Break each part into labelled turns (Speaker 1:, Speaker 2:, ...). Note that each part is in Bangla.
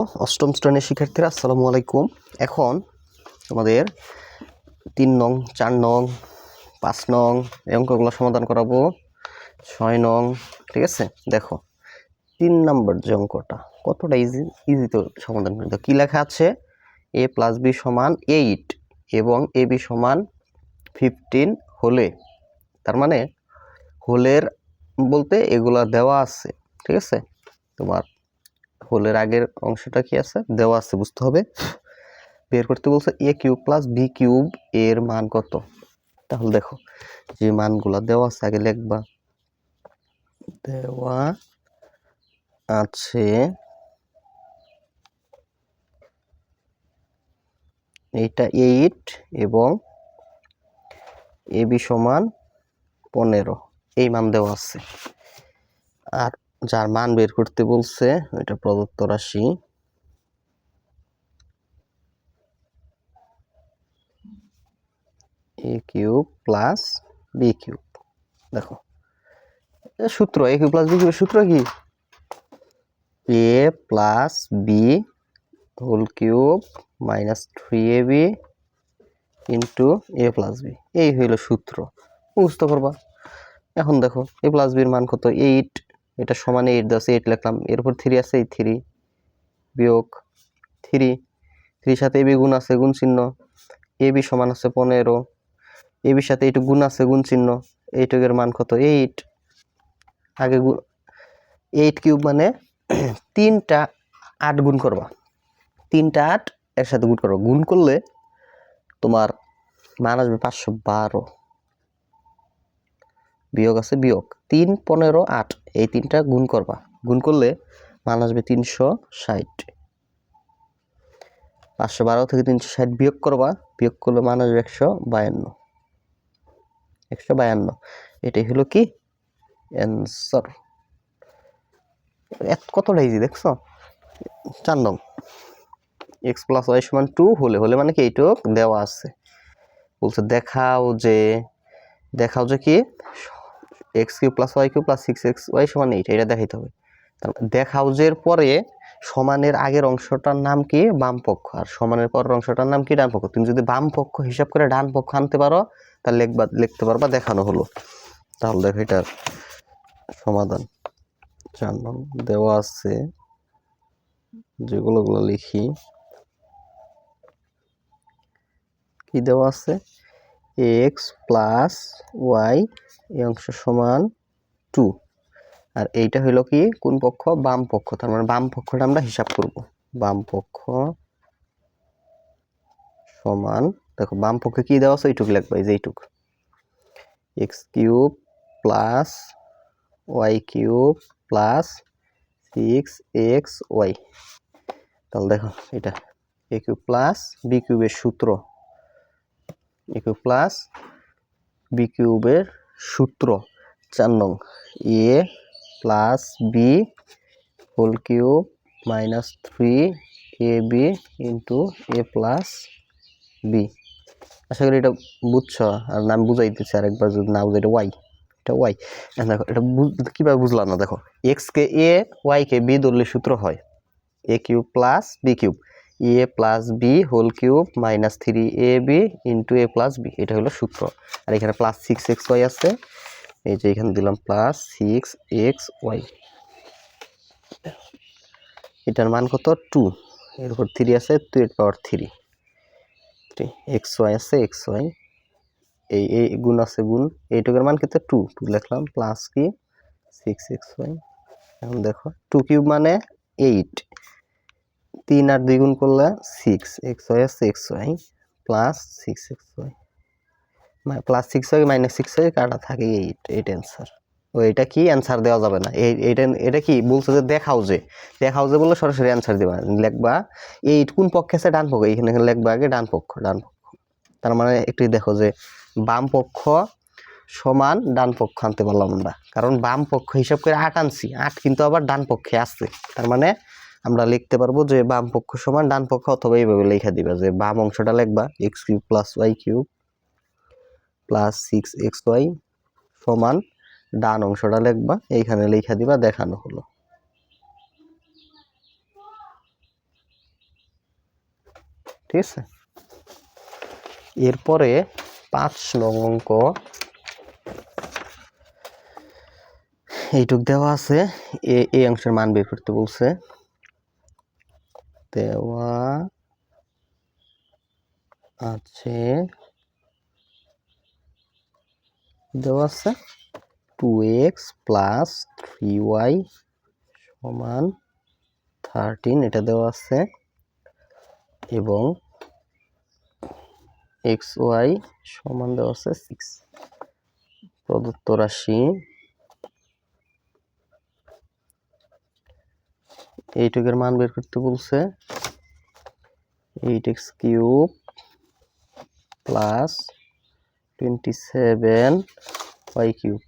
Speaker 1: অষ্টম শ্রেণীর শিক্ষার্থীরা আসসালামু আলাইকুম। এখন আমাদের 3 নং 4 নং 5 নং এই অঙ্কগুলো সমাধান করাবো। 6 নং, ঠিক আছে। দেখো 3 নম্বর যে অঙ্কটা কতটা ইজি তো সমাধান করতে। কি লেখা আছে? a + b = 8 এবং ab = 15 হলে, তার মানে হোলের বলতে এগুলা দেওয়া আছে, ঠিক আছে। তোমার হোলের আগের অংশটা কি আছে দেওয়া আছে, বুঝতে হবে। বের করতে বলছে a³ + b³ এর মান কত। তাহলে দেখো যে মানগুলা দেওয়া আছে আগে লিখবা। দেওয়া আছে এইটা 8 এবং ab = 15, এই মান দেওয়া আছে। আর যার মান বের করতে বলছে এটা প্রদত্ত রাশি a³ + b³। দেখো সূত্র a³ + b³ এর সূত্র কি? a + b whole cube -3ab into a + b, এই হইল সূত্র, মুখস্থ করবা। এখন দেখো a + b এর মান কত? 8, এটা সমান 8 দাও, 8 লিখলাম। এরপর 3 আছে, এই 3 বিয়োগ 3, 3 সাথে ab গুণ আছে, গুণ চিহ্ন। ab সমান আছে 15, ab সাথে এইটুক গুণ আছে, গুণ চিহ্ন। এইটুকের মান কত? 8। আগে 8³ মানে 3টা 8 গুণ করবা, 3টা 8 এর সাথে গুণ করবা। গুণ করলে তোমার মান আসবে 512। বিয়োগ আছে, বিয়োগ 3, 15, 8, এই 3টা গুণ করবা। গুণ করলে মান আসবে 360। 512 থেকে 360 বিয়োগ করবা, বিয়োগ করলে মান আসবে 152। 152, এটাই হলো কি অ্যান্সার। কতটা ইজি দেখছো। 4 নং x + y = 2 হলে মানে কি এইটুক দেওয়া আছে। বলছে দেখাও যে কি x³ + y³ + 6xy = 8, এটা দেখাইতে হবে। দেখাও যে এর পরে সমানের আগের অংশটার নাম কি? বাম পক্ষ, আর সমানের পরের অংশটার নাম কি? ডান পক্ষ। তুমি যদি বাম পক্ষ হিসাব করে ডান পক্ষ আনতে পারো তাহলে লিখতে পারবা দেখানো হলো। তাহলে দেখো এটার সমাধান 4 নং দেওয়া আছে, যেগুলো লিখি। কি দেওয়া আছে? x + y এই অংশ সমান 2, আর এইটা হইলো কি কোন পক্ষ? বাম পক্ষ। তার মানে বাম পক্ষটা আমরা হিসাব করব। বাম পক্ষ সমান, দেখো বাম পক্ষে কি দেওয়া আছে এইটুক লিখবা, এই যে এইটুক x³ + y³ + 6xy। তাহলে দেখো এটা a³ + b³ এর সূত্র, a³ + b³ এর সূত্র 4 নং a + b whole cube -3ab into a + b। আশা করি এটা বুঝছো। আর আমি বুঝাইতেছি আরেকবার, যদি না বুঝো, এটা ওয়াই, এটা ওয়াই। দেখো এটা কিভাবে বুঝলাম না, দেখো এক্স কে এ, ওয়াই কে বি ধরলে সূত্র হয় a³ + b³ a + b whole cube -3ab into a + b, এটা হলো সূত্র। আর এখানে +6xy আছে, এই যে এখানে দিলাম +6xy। এটার মান কত? 2, এর উপর 3 আছে, 2 এর পাওয়ার 3, xy আছে, xy এই গুণ আছে, গুণ এইটুকের মান কত? 2, 2 লিখলাম, প্লাস কি 6xy। এখন দেখো 2³ মানে 8, 3 আর 2 গুণ করলে 6, xy আছে, xy plus 6xy plus 6y minus 6y কাটা থাকে 8, 8 অ্যান্সার। ও এটা কি অ্যান্সার দেওয়া যাবে না, এটা কি বলছে যে দেখাও যে বললে সরাসরি অ্যান্সার দিবা, লিখবা 8 কোন পক্ষে আছে? ডান পক্ষ। এখানে লিখবা আগে ডান পক্ষ। তার মানে একটু দেখো যে বাম পক্ষ সমান ডান পক্ষ আনতে পারলাম আমরা, কারণ বাম পক্ষ হিসাব করে 8 আনছি, 8 কিন্তু আবার ডান পক্ষে আছে। তার মানে আমরা লিখতে পারবো যে বাম পক্ষ সমান ডান পক্ষ, অথবা এইভাবে লেখা দিবা যে বাম অংশটা লিখবা x³ + y³ + 6xy সমান ডান অংশটা লিখবা, এইখানে লেখা দিবা দেখানো হলো। ঠিক আছে। এরপরে 5 নং অঙ্ক, এইটুক দেওয়া আছে, এই অংশের মান বের করতে বলছে। দেওয়া আছে 2x প্লাস 3y সমান 13, এটা দেওয়া আছে, এবং xy সমান দেওয়া আছে 6। প্রদত্ত রাশি এইটুকের মান বের করতে বলছে। 8x cube plus 27y cube.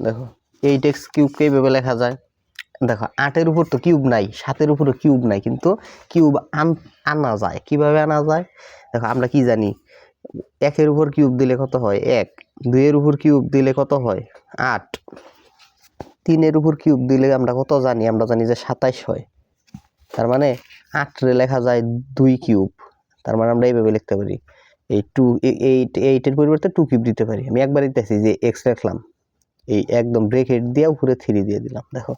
Speaker 1: দেখো 8x কিউবকে এইভাবে লেখা যায়। দেখো 8-এর উপর তো কিউব নাই, 7-এর উপরে কিউব নাই, কিন্তু কিউব আনা যায়। কিভাবে আনা যায়? দেখো আমরা কি জানি, 1-এর উপর কিউব দিলে কত হয় 1, 2-এর উপর কিউব দিলে কত হয় 8, 3-এর উপর কিউব দিলে আমরা কত জানি, আমরা জানি যে 27 হয়। তার মানে 8 রে লেখা যায় 2 কিউব। তার মানে আমরা এইভাবে লিখতে পারি, এই 8-এর পরিবর্তে 2 কিউব দিতে পারি। আমি একবার দিতেছি যে x লিখলাম, এই একদম ব্রেকেট দিয়ে উপরে 3 দিয়ে দিলাম। দেখো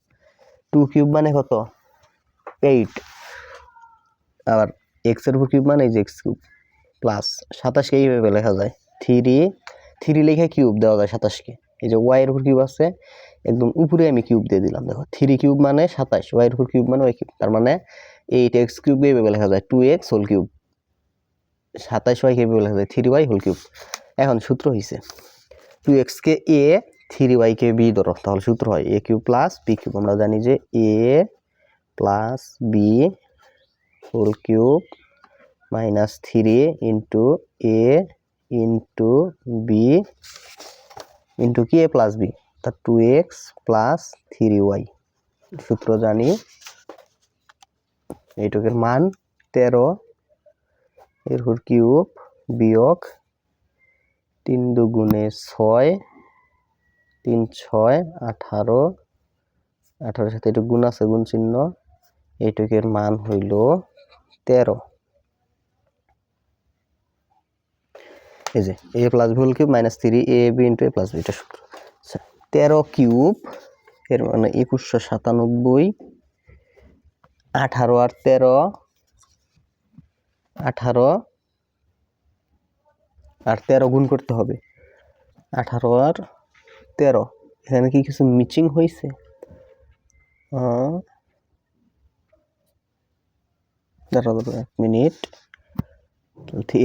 Speaker 1: 2 কিউব মানে কত 8, আবার x এর উপর কিউব মানে এই যে x কিউব প্লাস 27 কে এইভাবে লেখা যায় 3 লিখে কিউব দেওয়া যায় 27 কে। এই যে y এর উপর কিউব আছে, একদম উপরে আমি কিউব দিয়ে দিলাম। দেখো 3 কিউব মানে 27, y এর উপর কিউব মানে y কিউব। তার মানে 8x কিউব এইভাবে লেখা যায় 2x হোল কিউব, 27y কে এইভাবে লেখা যায় 3y হোল কিউব। এখন সূত্র হইছে 2x K a, 3y K b ধরো, তাহলে সূত্র হয় a cube plus b cube. আমরা জানি যে a plus b whole cube minus 3 into a into b into কি a প্লাস b, তা 2x প্লাস 3y। সূত্র জানি, এইটুকের মান 13, এর উপর কিউব বিয়োগ 3 দুগুণে 6, 3 6 18, 18-এর সাথে একটু গুণ আছে, গুণ চিহ্ন। এইটুকের মান হইল 13। এই যে a plus b whole cube minus 3ab into a plus b, এটা সূত্র। 13 কিউব এর মানে 2197, 18 আর 13, 18 আর 13 গুণ করতে হবে, 18 আর 13। এখানে কি কিছু মিচিং হয়েছে? দাঁড়াও 1 মিনিট।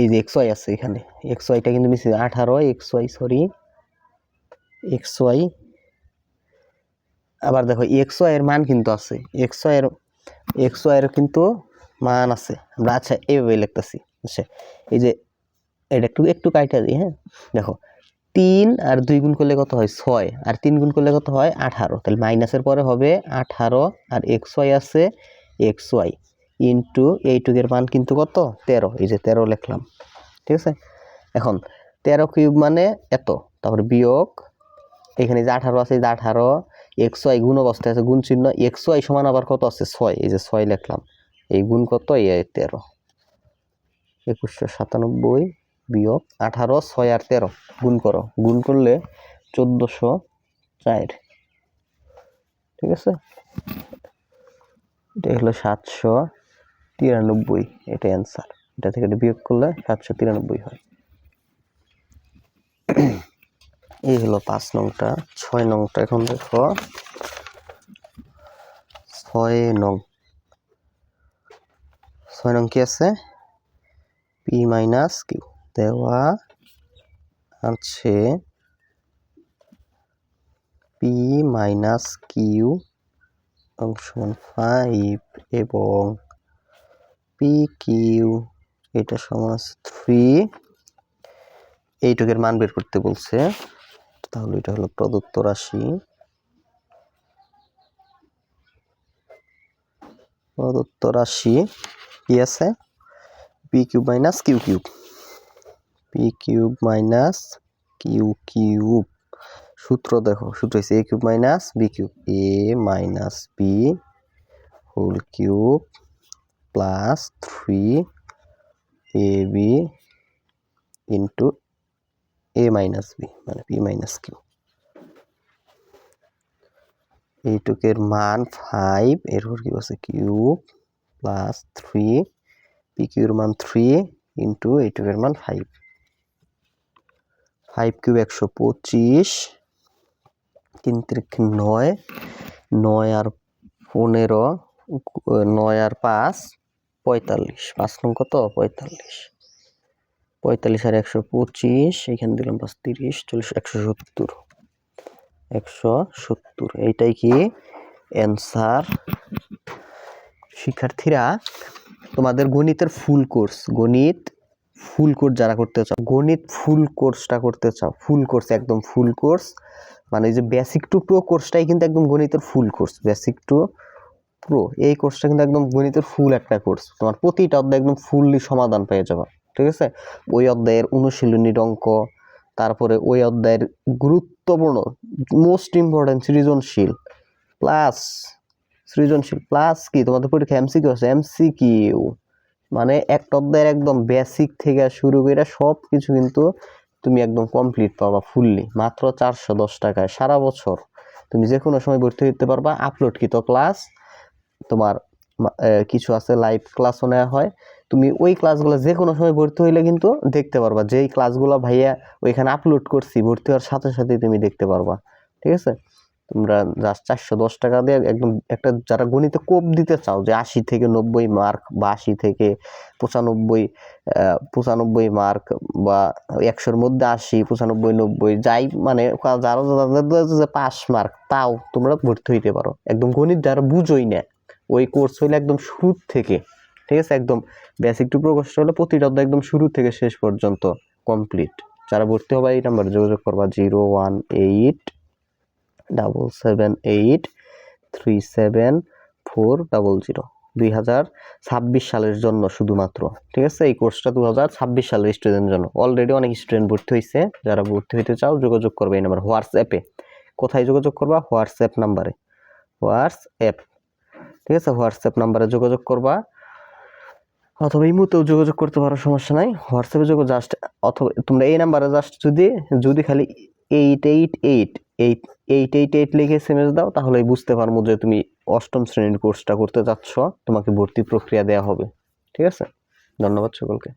Speaker 1: এই যে xy আছে এখানে, xyটা কিন্তু মিশে 18 xy, সরি xy। আবার দেখো xy এর মান কিন্তু আছে, xy এর কিন্তু মান আছে। আমরা আচ্ছা এইভাবে লিখতেছি, আচ্ছা এই যে এটা একটু কাইটা দিই। হ্যাঁ দেখো 3 আর 2 গুণ করলে কত হয় 6, আর 3 গুণ করলে কত হয় 18, তাহলে মাইনাসের পরে হবে 18, আর xy আছে xy ইন্টু এইটুকের মান কিন্তু কত 13, এই যে 13 লিখলাম। ঠিক আছে, এখন 13 কিউব মানে এত, তারপরে বিয়োগ এখানে যে 18 আছে, এই যে 18, xy গুণ অবস্থায় আছে, গুণ চিহ্ন, xy সমান আবার কত আছে 6, এই যে 6 লিখলাম, এই গুণ কত এই 13, 2197 বিয়োগ 18, 6 আর 13 গুণ করো, গুণ করলে 1404। ঠিক আছে, এটা হলো 793, এটা অ্যান্সার। এটা থেকে এটা বিয়োগ করলে 793 হয়। এই হলো 5 নংটা। 6 নংটা এখন দেখো, 6 নং কি আছে, p মাইনাস কিউ দেওয়া আছে, p মাইনাস কিউ সমান 5 এবং p কিউ এটা সমান 3। এইটুকের মান বের করতে বলছে, তাহলে এটা হলো প্রদত্ত রাশি। প্রদত্ত রাশি কি আছে, P cube minus Q cube, P cube minus Q cube. সূত্র দেখো, সূত্র হচ্ছে A cube minus B cube, A minus B whole cube plus 3ab into a minus b মানে p মাইনাস q। এইটুকের মান 5, এরপর কি আছে কিউব প্লাস 3 p কিউর মান 3 ইন্টু এইটুকের মান 5। 5 কিউব 125, 3 3 9, 9 আর 15, 9 আর 5 45, 5 নং কত 45, 45 আর 125, এখানে দিলাম 5 30 40 170, 170। এইটাই কি অ্যান্সার। শিক্ষার্থীরা তোমাদের গণিতের ফুল কোর্স, গণিত ফুল কোর্স যারা করতে চাও, গণিত ফুল কোর্সটা করতে চাও, ফুল কোর্স একদম ফুল কোর্স, মানে এই যে বেসিক টু প্রো কোর্সটাই কিন্তু একদম গণিতের full course. Basic to pro এই কোর্সটা কিন্তু একদম গণিতের ফুল একটা কোর্স। তোমার প্রতিটা অধ্যায় একদম ফুললি সমাধান পেয়ে যাবে, ঠিক আছে। ওই অধ্যায়ের অনুশীলনীর অঙ্ক, তারপরে ওই অধ্যায়ের গুরুত্বপূর্ণ মোস্ট ইম্পর্টেন্ট সৃজনশীল প্লাস কি তোমাদের পরীক্ষা এমসিকিউ আছে, এমসিকিউ মানে একটা অধ্যায়ের একদম বেসিক থেকে শুরু করে সব কিছু কিন্তু তুমি একদম কমপ্লিট পাবা ফুললি মাত্র 410 টাকায়। সারা বছর তুমি যে কোনো সময় ভর্তি হতে পারবা। আপলোডকৃত ক্লাস তোমার কিছু আছে, লাইভ ক্লাসও নেওয়া হয়। তুমি ওই ক্লাসগুলো যে কোনো সময় ভর্তি হইলে কিন্তু দেখতে পারবা, যেই ক্লাসগুলো ভাইয়া ওইখানে আপলোড করছি ভর্তি হওয়ার সাথে সাথে তুমি দেখতে পারবা, ঠিক আছে। তোমরা জাস্ট 410 টাকা দিয়ে একদম একটা, যারা গণিতে কোপ দিতে চাও যে 80 থেকে 90 মার্ক বা 80 থেকে 95 মার্ক বা 100-র মধ্যে 80 95 90 যাই, মানে যারা যাদের 5 মার্ক তাও তোমরা ভর্তি হইতে পারো। একদম গণিত যারা বুঝোই না ওই কোর্স হইলে একদম শুরু থেকে, ঠিক আছে, একদম বেসিক টু প্রকোষ্ঠ হলে প্রতিটা অধ্যায় একদম শুরু থেকে শেষ পর্যন্ত কমপ্লিট। যারা ভর্তি হবে এই নাম্বারে যোগাযোগ করবা 01877837400, 2026 সালের জন্য শুধুমাত্র, ঠিক আছে। এই কোর্সটা 2026 সালের স্টুডেন্টের জন্য। অলরেডি অনেক স্টুডেন্ট ভর্তি হয়েছে, যারা ভর্তি হইতে চাও যোগাযোগ করবে এই নাম্বার হোয়াটসঅ্যাপে। কোথায় যোগাযোগ করবা? হোয়াটসঅ্যাপ নাম্বারে, হোয়াটসঅ্যাপ, ঠিক আছে। হোয়াটসঅ্যাপ নাম্বারে যোগাযোগ করবা, অথবা ইমোতেও যোগাযোগ করতে পারো, সমস্যা নাই। হোয়াটসঅ্যাপে যোগাযোগ জাস্ট, অথবা তোমরা এই নাম্বারে জাস্ট যদি খালি 888 লিখে এসএমএস দাও, তাহলেই বুঝতে পারবো যে তুমি 8ম শ্রেণীর কোর্সটা করতে যাচ্ছ, তোমাকে ভর্তি প্রক্রিয়া দেওয়া হবে, ঠিক আছে। ধন্যবাদ সকলকে।